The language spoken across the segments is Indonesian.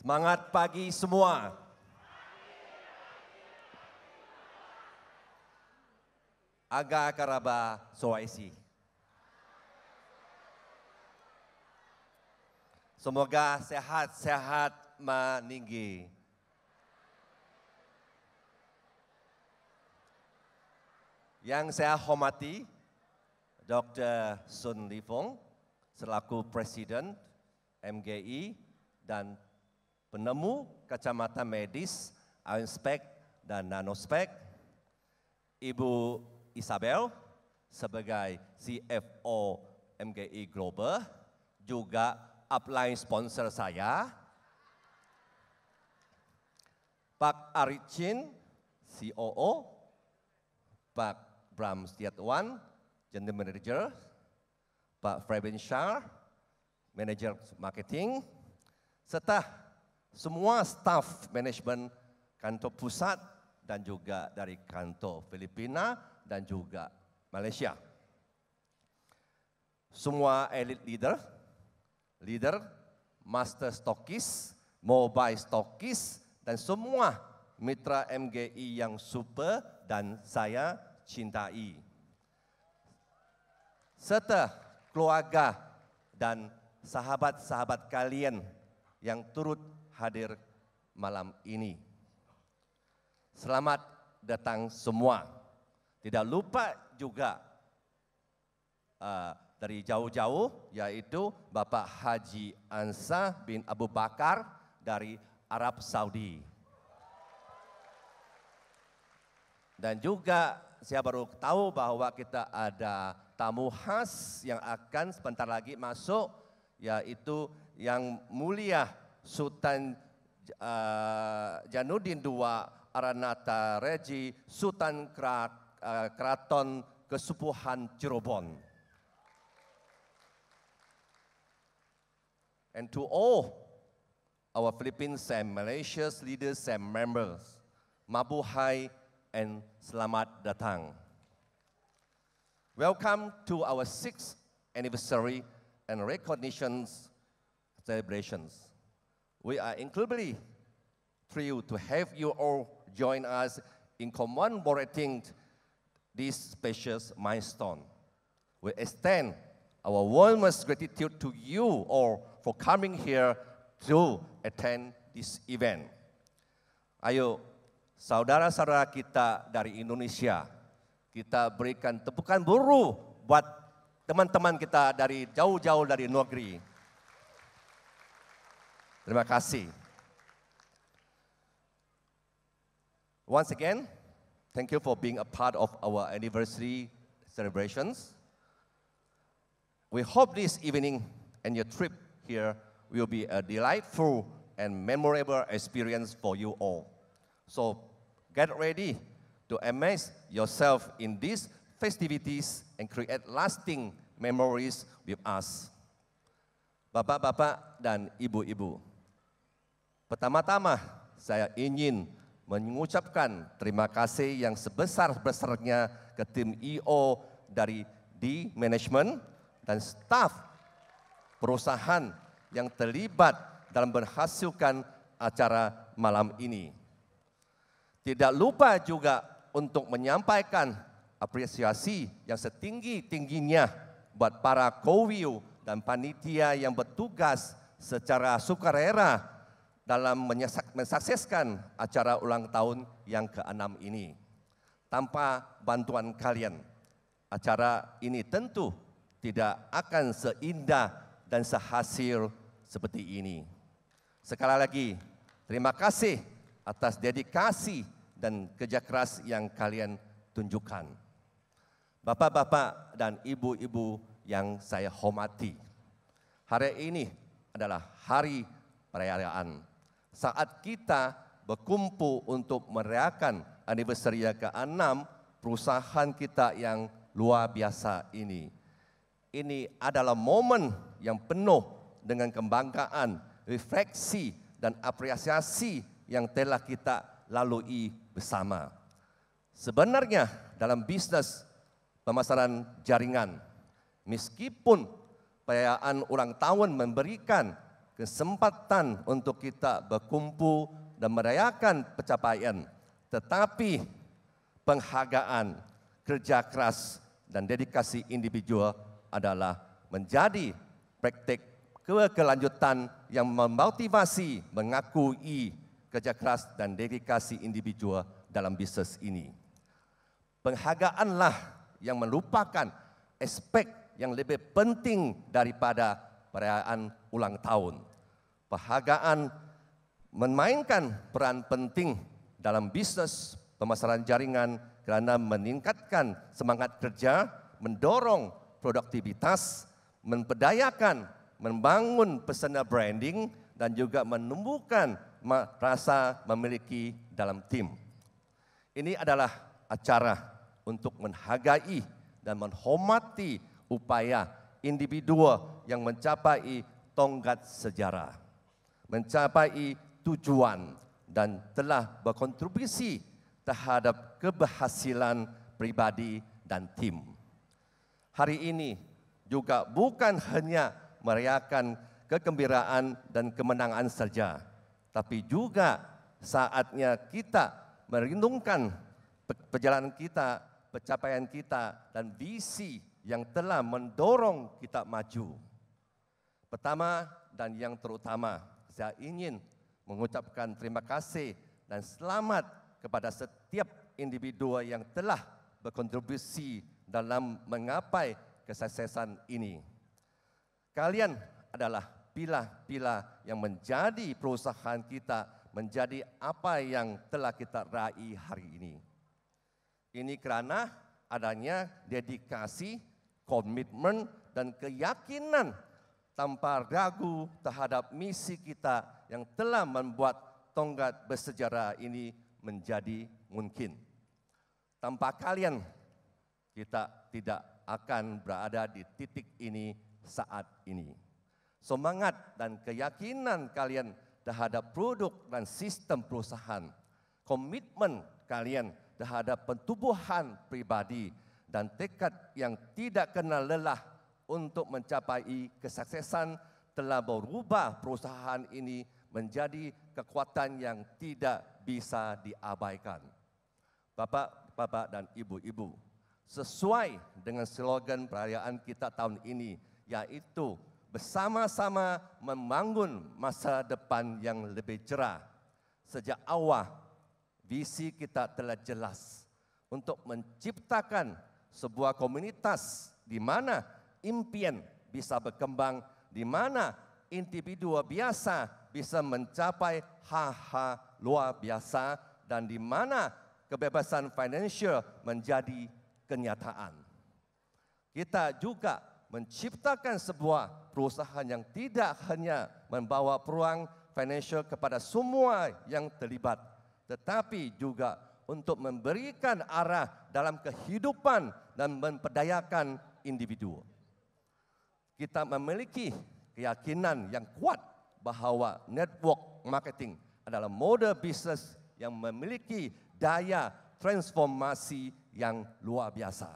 Semangat pagi semua. Aga Karaba Sulawesi. Semoga sehat-sehat meninggi. Yang saya hormati, Dr. Sun Lifong, selaku Presiden MGI dan penemu kacamata medis, Ionspec dan Nanospec, Ibu Isabel sebagai CFO MGI Global, juga upline sponsor saya, Pak Arichin, COO, Pak Bram Setiawan, General Manager, Pak Frebin Shah, Manager Marketing, serta semua staf manajemen kantor pusat dan juga dari kantor Filipina dan juga Malaysia. Semua elite leader, master stockist, mobile stockist, dan semua mitra MGI yang super dan saya cintai. Serta keluarga dan sahabat-sahabat kalian yang turut hadir malam ini. Selamat datang semua. Tidak lupa juga dari jauh-jauh, yaitu Bapak Haji Ansah bin Abu Bakar dari Arab Saudi. Dan juga saya baru tahu bahwa kita ada tamu khas yang akan sebentar lagi masuk, yaitu yang mulia Sultan Janudin II Aranata Reji Sultan Keraton Kesupuhan Cirebon. And to all our Philippines and Malaysia's leaders and members, mabuhay and selamat datang. Welcome to our 6th anniversary and recognition celebrations. We are incredibly thrilled to have you all join us in commemorating this special milestone. We extend our warmest gratitude to you all for coming here to attend this event. Ayo, saudara-saudara kita dari Indonesia, kita berikan tepukan buru buat teman-teman kita dari jauh-jauh dari negeri. Terima kasih. Once again, thank you for being a part of our anniversary celebrations. We hope this evening and your trip here will be a delightful and memorable experience for you all. So get ready to immerse yourself in these festivities and create lasting memories with us. Bapak-bapak dan ibu-ibu, pertama-tama saya ingin mengucapkan terima kasih yang sebesar-besarnya ke tim EO dari D Management dan staf perusahaan yang terlibat dalam berhasilkan acara malam ini. Tidak lupa juga untuk menyampaikan apresiasi yang setinggi-tingginya buat para co-wheel dan panitia yang bertugas secara sukarela dalam mensukseskan acara ulang tahun yang ke-6 ini. Tanpa bantuan kalian, acara ini tentu tidak akan seindah dan sehasil seperti ini. Sekali lagi, terima kasih atas dedikasi dan kerja keras yang kalian tunjukkan. Bapak-bapak dan ibu-ibu yang saya hormati, hari ini adalah hari perayaan. Saat kita berkumpul untuk merayakan anniversary ke-6 perusahaan kita yang luar biasa ini. Ini adalah momen yang penuh dengan kebanggaan, refleksi, dan apresiasi yang telah kita lalui bersama. Sebenarnya dalam bisnis pemasaran jaringan, meskipun perayaan ulang tahun memberikan kesempatan untuk kita berkumpul dan merayakan pencapaian, tetapi penghargaan, kerja keras, dan dedikasi individual adalah menjadi praktik keberkelanjutan yang memotivasi, mengakui kerja keras dan dedikasi individual dalam bisnes ini. Penghargaanlah yang melupakan aspek yang lebih penting daripada perayaan ulang tahun. Penghargaan memainkan peran penting dalam bisnes pemasaran jaringan kerana meningkatkan semangat kerja, mendorong produktivitas, memperdayakan, membangun personal branding, dan juga menumbuhkan rasa memiliki dalam tim. Ini adalah acara untuk menghargai dan menghormati upaya individu yang mencapai tonggak sejarah, mencapai tujuan, dan telah berkontribusi terhadap keberhasilan pribadi dan tim. Hari ini juga bukan hanya merayakan kegembiraan dan kemenangan saja, tapi juga saatnya kita merindungkan perjalanan kita, pencapaian kita, dan visi yang telah mendorong kita maju. Pertama dan yang terutama, saya ingin mengucapkan terima kasih dan selamat kepada setiap individu yang telah berkontribusi dalam menggapai kesuksesan ini. Kalian adalah pilar-pilar yang menjadi perusahaan kita menjadi apa yang telah kita raih hari ini. Ini kerana adanya dedikasi, komitmen, dan keyakinan tanpa ragu terhadap misi kita yang telah membuat tonggak bersejarah ini menjadi mungkin. Tanpa kalian, kita tidak akan berada di titik ini saat ini. Semangat dan keyakinan kalian terhadap produk dan sistem perusahaan, komitmen kalian terhadap pertumbuhan pribadi, dan tekad yang tidak kenal lelah untuk mencapai kesuksesan telah berubah perusahaan ini menjadi kekuatan yang tidak bisa diabaikan. Bapak-bapak dan ibu-ibu, sesuai dengan slogan perayaan kita tahun ini, yaitu bersama-sama membangun masa depan yang lebih cerah. Sejak awal, visi kita telah jelas untuk menciptakan sebuah komunitas di mana impian bisa berkembang, di mana individu biasa bisa mencapai hal-hal luar biasa, dan di mana kebebasan finansial menjadi kenyataan. Kita juga menciptakan sebuah perusahaan yang tidak hanya membawa peluang finansial kepada semua yang terlibat, tetapi juga untuk memberikan arah dalam kehidupan dan memperdayakan individu. Kita memiliki keyakinan yang kuat bahawa network marketing adalah model bisnes yang memiliki daya transformasi yang luar biasa.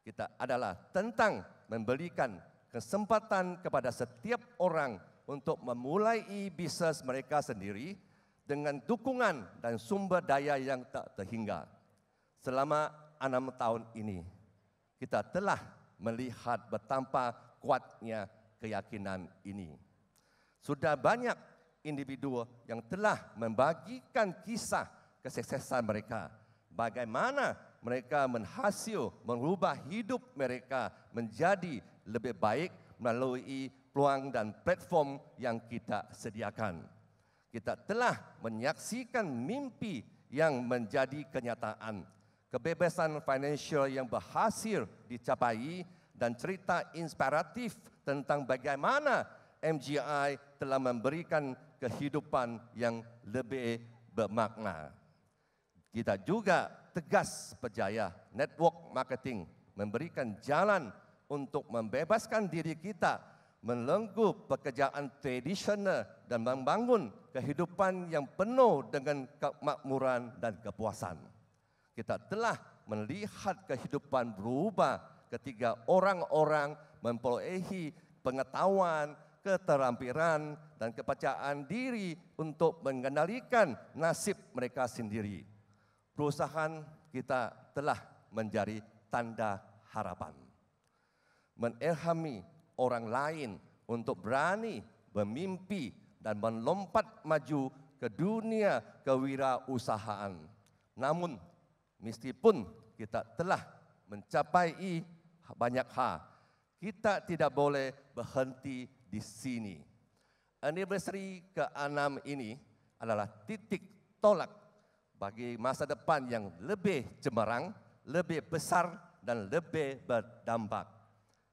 Kita adalah tentang memberikan kesempatan kepada setiap orang untuk memulai bisnes mereka sendiri dengan dukungan dan sumber daya yang tak terhingga. Selama 6 tahun ini, kita telah melihat betapa kuatnya keyakinan ini. Sudah banyak individu yang telah membagikan kisah kesuksesan mereka, bagaimana mereka berhasil merubah hidup mereka menjadi lebih baik melalui peluang dan platform yang kita sediakan. Kita telah menyaksikan mimpi yang menjadi kenyataan, kebebasan finansial yang berhasil dicapai, dan cerita inspiratif tentang bagaimana MGI telah memberikan kehidupan yang lebih bermakna. Kita juga tegas percaya network marketing memberikan jalan untuk membebaskan diri kita melengkup pekerjaan tradisional dan membangun kehidupan yang penuh dengan kemakmuran dan kepuasan. Kita telah melihat kehidupan berubah ketika orang-orang memperolehi pengetahuan, keterampilan, dan kepercayaan diri untuk mengendalikan nasib mereka sendiri. Perusahaan kita telah menjadi tanda harapan, mengilhami orang lain untuk berani bermimpi dan melompat maju ke dunia kewirausahaan. Namun, meskipun kita telah mencapai banyak hal, kita tidak boleh berhenti di sini. Anniversary ke-6 ini adalah titik tolak bagi masa depan yang lebih cemerlang, lebih besar, dan lebih berdampak.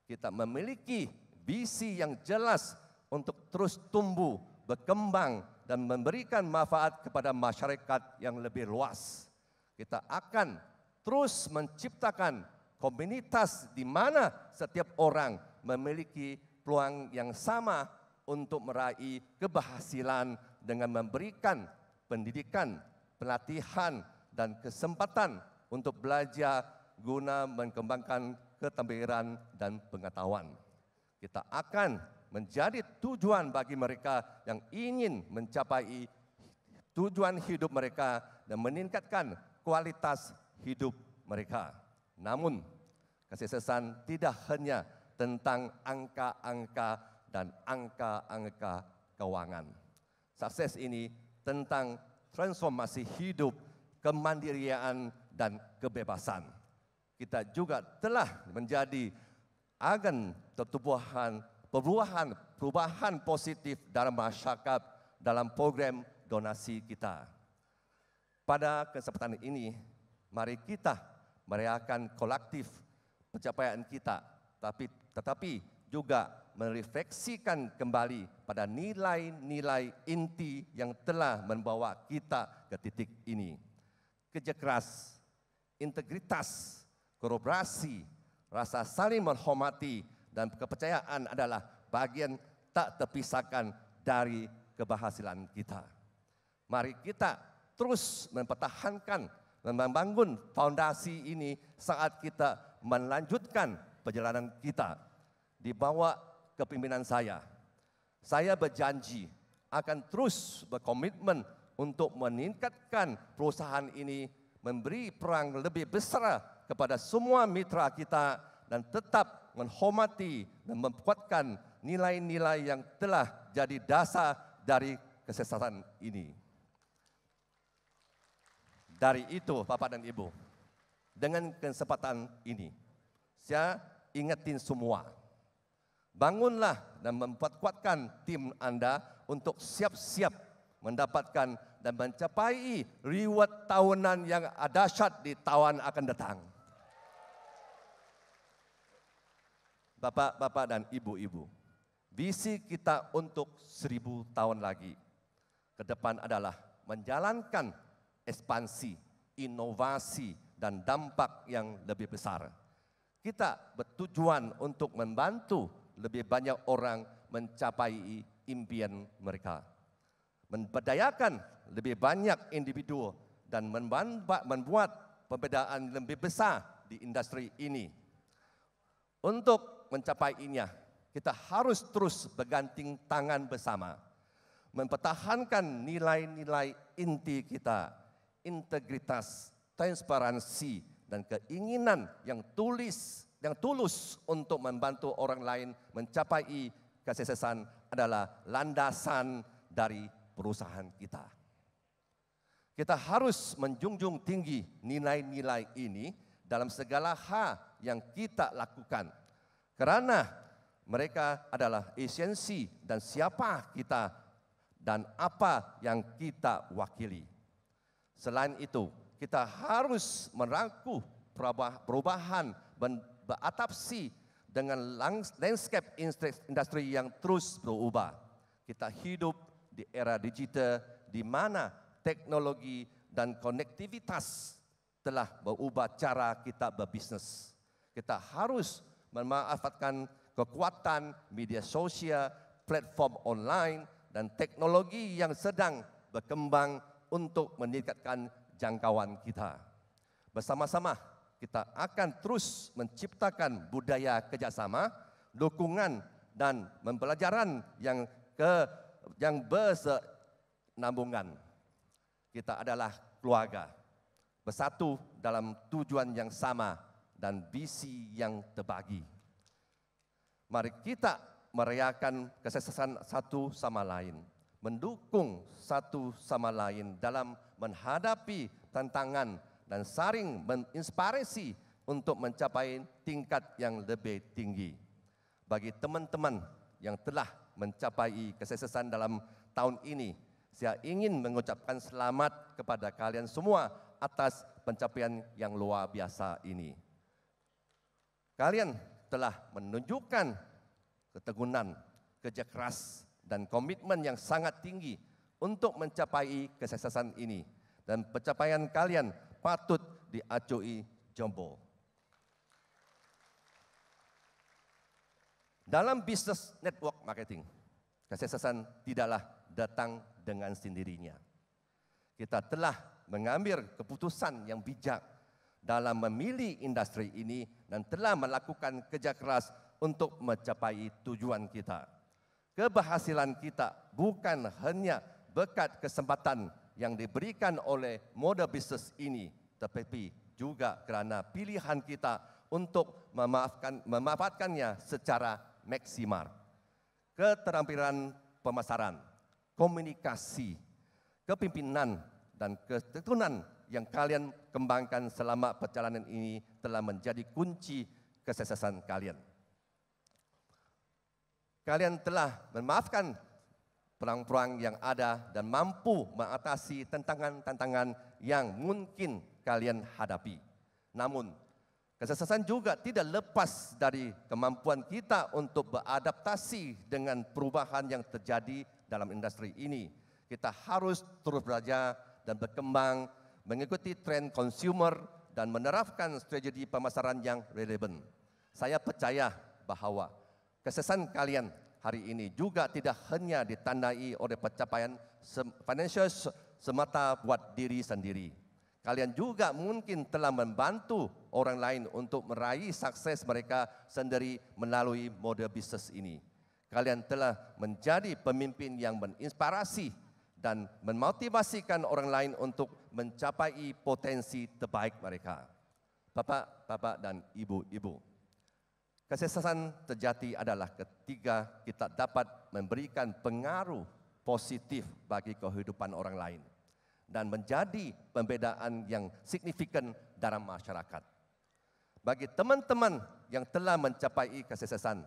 Kita memiliki visi yang jelas untuk terus tumbuh, berkembang, dan memberikan manfaat kepada masyarakat yang lebih luas. Kita akan terus menciptakan komunitas di mana setiap orang memiliki peluang yang sama untuk meraih keberhasilan dengan memberikan pendidikan, pelatihan, dan kesempatan untuk belajar guna mengembangkan keterampilan dan pengetahuan. Kita akan menjadi tujuan bagi mereka yang ingin mencapai tujuan hidup mereka dan meningkatkan kualitas hidup mereka. Namun, kesuksesan tidak hanya tentang angka-angka dan angka-angka keuangan. Sukses ini tentang transformasi hidup, kemandirian, dan kebebasan. Kita juga telah menjadi agen perubahan positif dalam masyarakat dalam program donasi kita. Pada kesempatan ini, mari kita merayakan kolektif pencapaian kita, tetapi juga merefleksikan kembali pada nilai-nilai inti yang telah membawa kita ke titik ini. Kerja keras, integritas, kolaborasi, rasa saling menghormati, dan kepercayaan adalah bagian tak terpisahkan dari keberhasilan kita. Mari kita terus mempertahankan dan membangun fondasi ini saat kita melanjutkan perjalanan kita. Di bawah kepimpinan saya berjanji akan terus berkomitmen untuk meningkatkan perusahaan ini, memberi peran lebih besar kepada semua mitra kita, dan tetap menghormati dan memperkuatkan nilai-nilai yang telah jadi dasar dari kesuksesan ini. Dari itu, Bapak dan Ibu, dengan kesempatan ini, saya ingetin semua, bangunlah dan memperkuatkan tim Anda untuk siap-siap mendapatkan dan mencapai reward tahunan yang dahsyat di tahun akan datang. Bapak-bapak dan ibu-ibu, visi kita untuk 1000 tahun lagi ke depan adalah menjalankan ekspansi, inovasi, dan dampak yang lebih besar. Kita bertujuan untuk membantu lebih banyak orang mencapai impian mereka, memberdayakan lebih banyak individu, dan membuat perbedaan lebih besar di industri ini. Untuk mencapainya, kita harus terus berganting tangan bersama, mempertahankan nilai-nilai inti kita, integritas, transparansi, dan keinginan yang tulus untuk membantu orang lain mencapai kesuksesan adalah landasan dari perusahaan kita. Kita harus menjunjung tinggi nilai-nilai ini dalam segala hal yang kita lakukan, karena mereka adalah esensi dan siapa kita dan apa yang kita wakili. Selain itu, kita harus merangkul perubahan dan beradaptasi dengan landscape industri yang terus berubah. Kita hidup di era digital di mana teknologi dan konektivitas telah berubah cara kita berbisnis. Kita harus memanfaatkan kekuatan media sosial, platform online, dan teknologi yang sedang berkembang untuk meningkatkan jangkauan kita. Bersama-sama kita akan terus menciptakan budaya kerjasama, dukungan, dan pembelajaran yang bersenambungan. Kita adalah keluarga, bersatu dalam tujuan yang sama dan visi yang terbagi. Mari kita merayakan kesuksesan satu sama lain, mendukung satu sama lain dalam menghadapi tantangan dan saling menginspirasi untuk mencapai tingkat yang lebih tinggi. Bagi teman-teman yang telah mencapai kesuksesan dalam tahun ini, saya ingin mengucapkan selamat kepada kalian semua atas pencapaian yang luar biasa ini. Kalian telah menunjukkan ketekunan, kerja keras, dan komitmen yang sangat tinggi untuk mencapai kesuksesan ini. Dan pencapaian kalian patut diacungi jempol. Dalam bisnis network marketing, kesuksesan tidaklah datang dengan sendirinya. Kita telah mengambil keputusan yang bijak dalam memilih industri ini dan telah melakukan kerja keras untuk mencapai tujuan kita. Keberhasilan kita bukan hanya berkat kesempatan yang diberikan oleh model bisnis ini, tetapi juga kerana pilihan kita untuk memanfaatkannya secara maksimal. Keterampilan pemasaran, komunikasi, kepimpinan, dan ketekunan yang kalian kembangkan selama perjalanan ini telah menjadi kunci kesuksesan kalian. Kalian telah memaafkan perang-perang yang ada dan mampu mengatasi tantangan-tantangan yang mungkin kalian hadapi. Namun, kesuksesan juga tidak lepas dari kemampuan kita untuk beradaptasi dengan perubahan yang terjadi dalam industri ini. Kita harus terus belajar dan berkembang, mengikuti tren consumer dan menerapkan strategi pemasaran yang relevan. Saya percaya bahawa kesuksesan kalian hari ini juga tidak hanya ditandai oleh pencapaian financial semata buat diri sendiri. Kalian juga mungkin telah membantu orang lain untuk meraih sukses mereka sendiri melalui model bisnis ini. Kalian telah menjadi pemimpin yang menginspirasi dan memotivasikan orang lain untuk mencapai potensi terbaik mereka. Bapak-bapak dan ibu-ibu, kesuksesan terjadi adalah ketika kita dapat memberikan pengaruh positif bagi kehidupan orang lain dan menjadi pembedaan yang signifikan dalam masyarakat. Bagi teman-teman yang telah mencapai kesuksesan,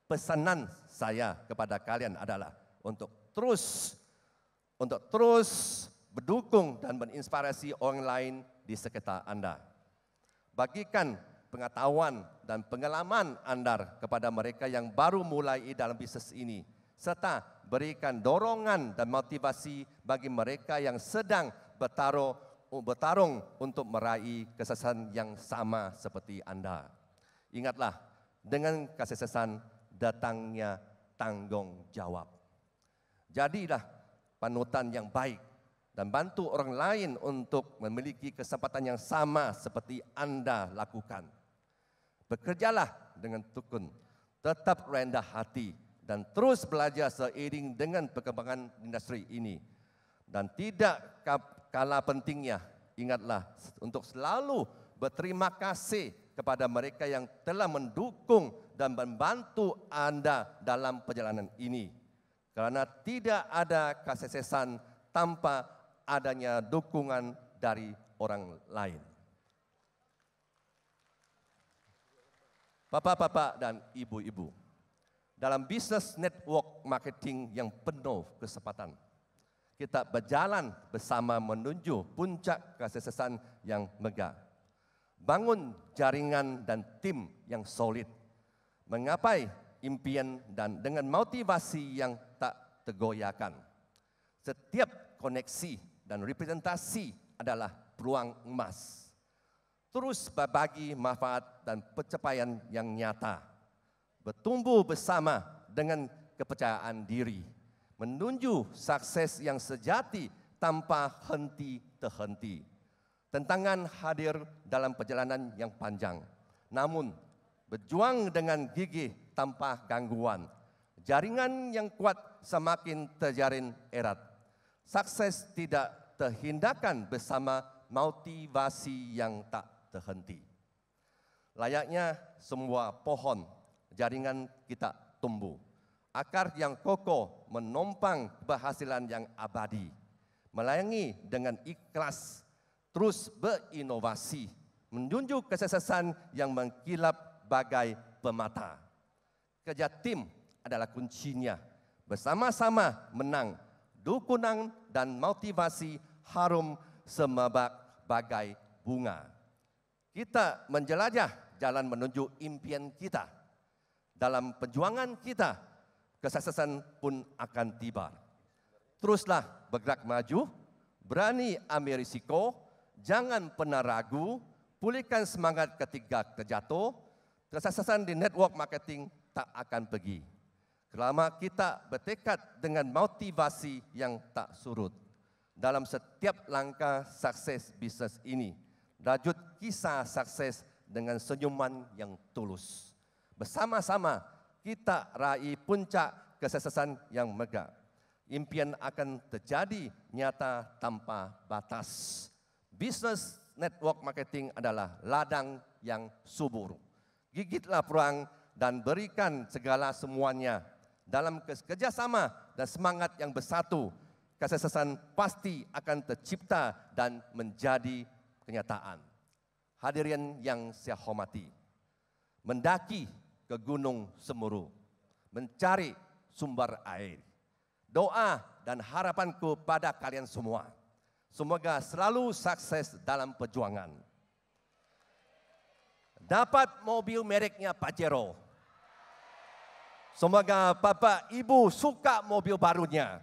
pesanan saya kepada kalian adalah untuk terus berdukung dan menginspirasi orang lain di sekitar Anda. Bagikan pengetahuan dan pengalaman Anda kepada mereka yang baru mulai dalam bisnis ini, serta berikan dorongan dan motivasi bagi mereka yang sedang bertarung untuk meraih kesuksesan yang sama seperti Anda. Ingatlah, dengan kesuksesan datangnya tanggung jawab. Jadilah panutan yang baik dan bantu orang lain untuk memiliki kesempatan yang sama seperti Anda lakukan. Bekerjalah dengan tekun, tetap rendah hati dan terus belajar seiring dengan perkembangan industri ini. Dan tidak kalah pentingnya, ingatlah untuk selalu berterima kasih kepada mereka yang telah mendukung dan membantu Anda dalam perjalanan ini. Karena tidak ada kesuksesan tanpa adanya dukungan dari orang lain. Bapak-bapak dan ibu-ibu, dalam bisnis network marketing yang penuh kesempatan, kita berjalan bersama menuju puncak kesuksesan yang megah. Bangun jaringan dan tim yang solid, menggapai impian dan dengan motivasi yang tak tergoyahkan. Setiap koneksi dan representasi adalah peluang emas. Terus berbagi manfaat dan pencapaian yang nyata. Bertumbuh bersama dengan kepercayaan diri. Menuju sukses yang sejati tanpa henti-terhenti. Tantangan hadir dalam perjalanan yang panjang. Namun, berjuang dengan gigih tanpa gangguan. jaringan yang kuat semakin terjalin erat. Sukses tidak terhindarkan bersama motivasi yang tak terhenti. Layaknya semua pohon, jaringan kita tumbuh. Akar yang kokoh menopang keberhasilan yang abadi. Melayani dengan ikhlas, terus berinovasi, menjunjung kesuksesan yang mengkilap bagai permata. Kerja tim adalah kuncinya. Bersama-sama menang, dukungan dan motivasi harum semerbak bagai bunga. Kita menjelajah jalan menuju impian kita. Dalam perjuangan kita, kesuksesan pun akan tiba. Teruslah bergerak maju, berani ambil risiko, jangan pernah ragu, pulihkan semangat ketika terjatuh, kesuksesan di network marketing tak akan pergi. Selama kita bertekad dengan motivasi yang tak surut. Dalam setiap langkah sukses bisnes ini, rajut kisah sukses dengan senyuman yang tulus. Bersama-sama kita raih puncak kesuksesan yang megah. Impian akan terjadi nyata tanpa batas. Business network marketing adalah ladang yang subur. Gigitlah peluang dan berikan segala semuanya. Dalam kerjasama dan semangat yang bersatu, kesuksesan pasti akan tercipta dan menjadi kenyataan. Hadirin yang saya hormati, mendaki ke Gunung Semeru, mencari sumber air. Doa dan harapanku pada kalian semua, semoga selalu sukses dalam perjuangan. Dapat mobil mereknya Pajero. Semoga Bapak Ibu suka mobil barunya.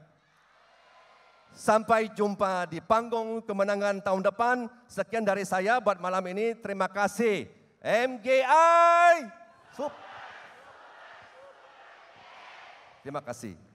Sampai jumpa di panggung kemenangan tahun depan. Sekian dari saya buat malam ini. Terima kasih. MGI. Terima kasih.